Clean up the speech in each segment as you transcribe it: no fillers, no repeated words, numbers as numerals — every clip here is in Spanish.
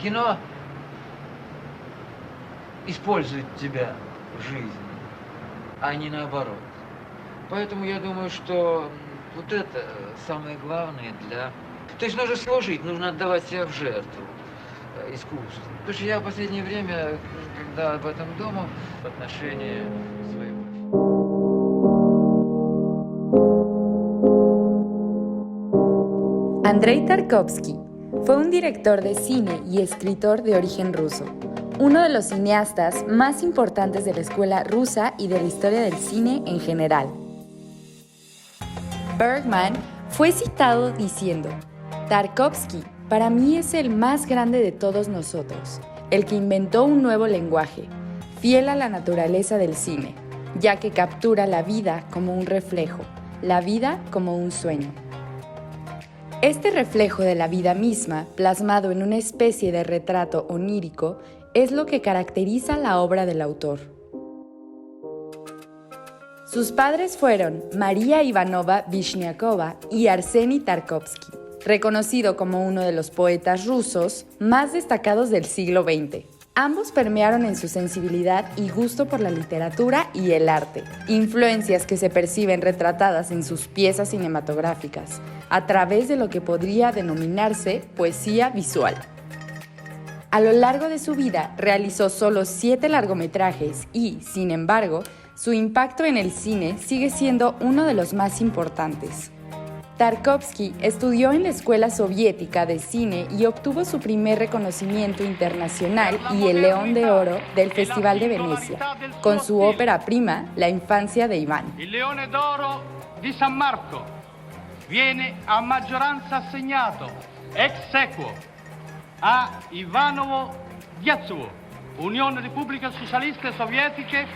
Кино использует тебя в жизни, а не наоборот. Поэтому я думаю, что вот это самое главное для... То есть нужно служить, нужно отдавать себя в жертву искусству. Потому что я в последнее время, когда об этом думал, в отношении своего... Andrei Tarkovsky fue un director de cine y escritor de origen ruso, uno de los cineastas más importantes de la escuela rusa y de la historia del cine en general. Bergman fue citado diciendo: Tarkovsky para mí es el más grande de todos nosotros, el que inventó un nuevo lenguaje, fiel a la naturaleza del cine, ya que captura la vida como un reflejo, la vida como un sueño. Este reflejo de la vida misma, plasmado en una especie de retrato onírico, es lo que caracteriza la obra del autor. Sus padres fueron María Ivanova Vishniakova y Arseny Tarkovsky, reconocido como uno de los poetas rusos más destacados del siglo XX. Ambos permearon en su sensibilidad y gusto por la literatura y el arte, influencias que se perciben retratadas en sus piezas cinematográficas, a través de lo que podría denominarse poesía visual. A lo largo de su vida realizó solo 7 largometrajes y, sin embargo, su impacto en el cine sigue siendo uno de los más importantes. Tarkovsky estudió en la Escuela Soviética de Cine y obtuvo su primer reconocimiento internacional y el León de Oro del Festival de Venecia, con su ópera prima, La infancia de Iván. Il Leone d'Oro di San Marco viene a maggioranza assegnato ex aequo a Ivanovo Diatsuvo, Unione Repubbliche Socialiste Sovietiche,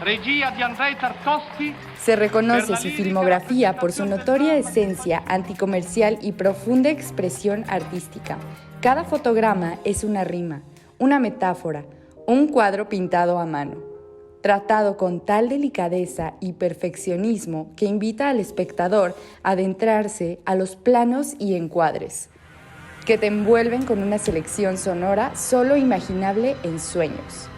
regia di Andrei Tarkovsky. Se reconoce su filmografía por su notoria esencia anticomercial y profunda expresión artística. Cada fotograma es una rima, una metáfora, un cuadro pintado a mano, tratado con tal delicadeza y perfeccionismo que invita al espectador a adentrarse a los planos y encuadres, que te envuelven con una selección sonora solo imaginable en sueños.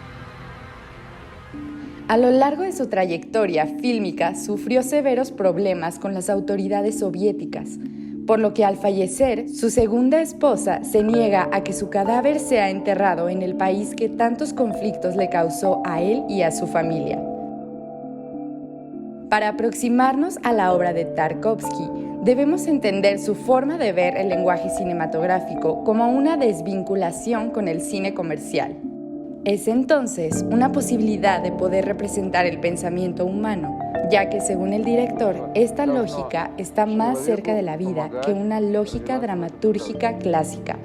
A lo largo de su trayectoria fílmica sufrió severos problemas con las autoridades soviéticas, por lo que al fallecer, su segunda esposa se niega a que su cadáver sea enterrado en el país que tantos conflictos le causó a él y a su familia. Para aproximarnos a la obra de Tarkovsky, debemos entender su forma de ver el lenguaje cinematográfico como una desvinculación con el cine comercial. Es entonces una posibilidad de poder representar el pensamiento humano, ya que según el director, esta lógica está más cerca de la vida que una lógica dramatúrgica clásica.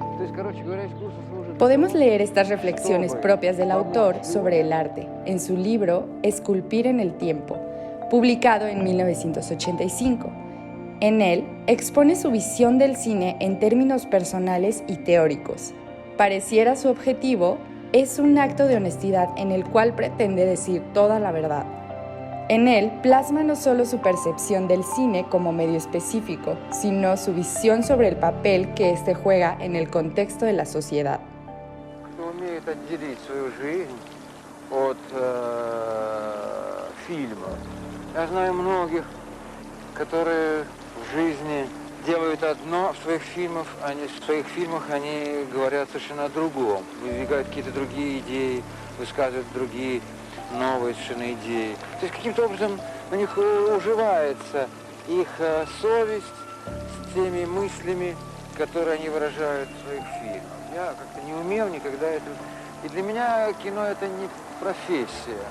Podemos leer estas reflexiones propias del autor sobre el arte en su libro Esculpir en el tiempo, publicado en 1985. En él expone su visión del cine en términos personales y teóricos. Pareciera su objetivo es un acto de honestidad en el cual pretende decir toda la verdad. En él plasma no solo su percepción del cine como medio específico, sino su visión sobre el papel que éste juega en el contexto de la sociedad. Кто умеет отделить свою жизнь от фильма. Я знаю многих, которые в жизни делают одно, в своих фильмах они говорят совершенно о другом, выдвигают какие-то другие идеи, высказывают другие новые совершенно идеи. То есть каким-то образом у них уживается их совесть с теми мыслями, которые они выражают в своих фильмах. Я как-то не умел никогда это... И для меня кино это не профессия,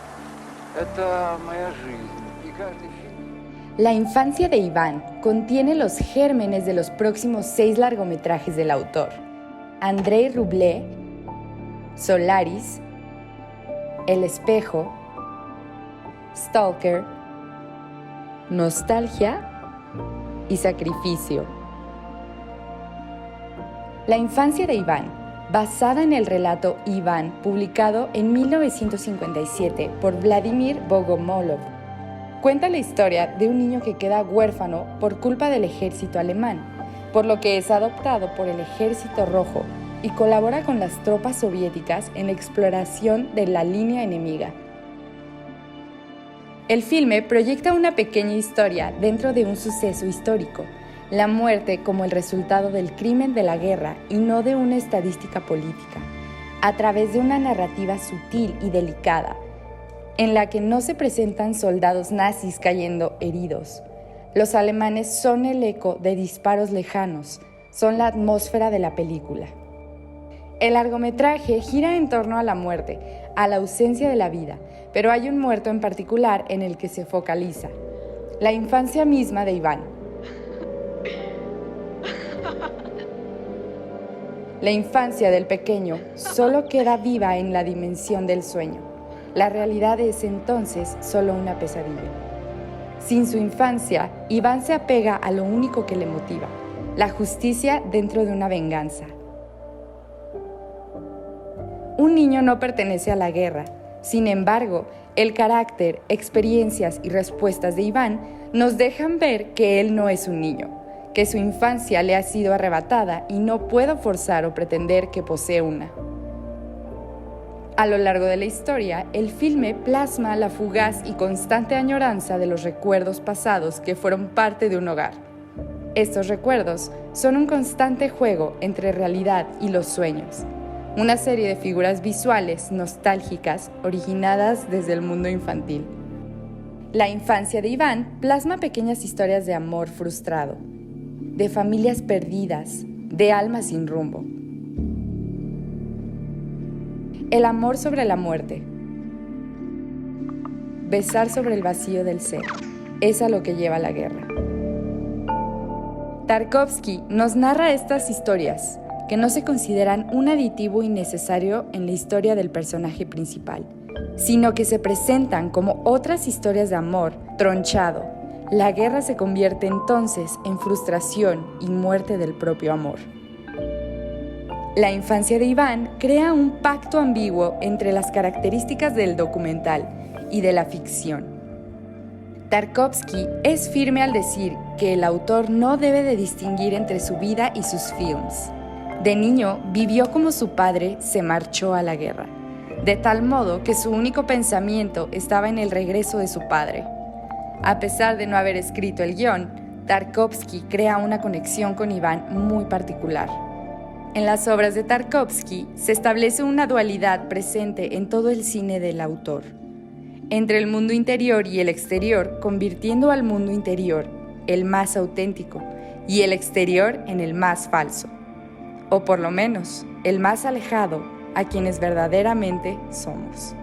это моя жизнь. И каждый фильм... La infancia de Iván contiene los gérmenes de los próximos 6 largometrajes del autor: Andrei Rublev, Solaris, El espejo, Stalker, Nostalgia y Sacrificio. La infancia de Iván, basada en el relato Iván, publicado en 1957 por Vladimir Bogomolov, cuenta la historia de un niño que queda huérfano por culpa del ejército alemán, por lo que es adoptado por el Ejército Rojo y colabora con las tropas soviéticas en la exploración de la línea enemiga. El filme proyecta una pequeña historia dentro de un suceso histórico, la muerte como el resultado del crimen de la guerra y no de una estadística política, a través de una narrativa sutil y delicada, en la que no se presentan soldados nazis cayendo heridos. Los alemanes son el eco de disparos lejanos, son la atmósfera de la película. El largometraje gira en torno a la muerte, a la ausencia de la vida, pero hay un muerto en particular en el que se focaliza, la infancia misma de Iván. La infancia del pequeño solo queda viva en la dimensión del sueño. La realidad es entonces solo una pesadilla. Sin su infancia, Iván se apega a lo único que le motiva, la justicia dentro de una venganza. Un niño no pertenece a la guerra. Sin embargo, el carácter, experiencias y respuestas de Iván nos dejan ver que él no es un niño, que su infancia le ha sido arrebatada y no puede forzar o pretender que posee una. A lo largo de la historia, el filme plasma la fugaz y constante añoranza de los recuerdos pasados que fueron parte de un hogar. Estos recuerdos son un constante juego entre realidad y los sueños, una serie de figuras visuales nostálgicas originadas desde el mundo infantil. La infancia de Iván plasma pequeñas historias de amor frustrado, de familias perdidas, de almas sin rumbo. El amor sobre la muerte. Besar sobre el vacío del ser. Es a lo que lleva la guerra. Tarkovsky nos narra estas historias, que no se consideran un aditivo innecesario en la historia del personaje principal, sino que se presentan como otras historias de amor tronchado. La guerra se convierte entonces en frustración y muerte del propio amor. La infancia de Iván crea un pacto ambiguo entre las características del documental y de la ficción. Tarkovsky es firme al decir que el autor no debe de distinguir entre su vida y sus films. De niño vivió como su padre se marchó a la guerra, de tal modo que su único pensamiento estaba en el regreso de su padre. A pesar de no haber escrito el guión, Tarkovsky crea una conexión con Iván muy particular. En las obras de Tarkovsky se establece una dualidad presente en todo el cine del autor, entre el mundo interior y el exterior, convirtiendo al mundo interior, el más auténtico, y el exterior en el más falso, o por lo menos, el más alejado a quienes verdaderamente somos.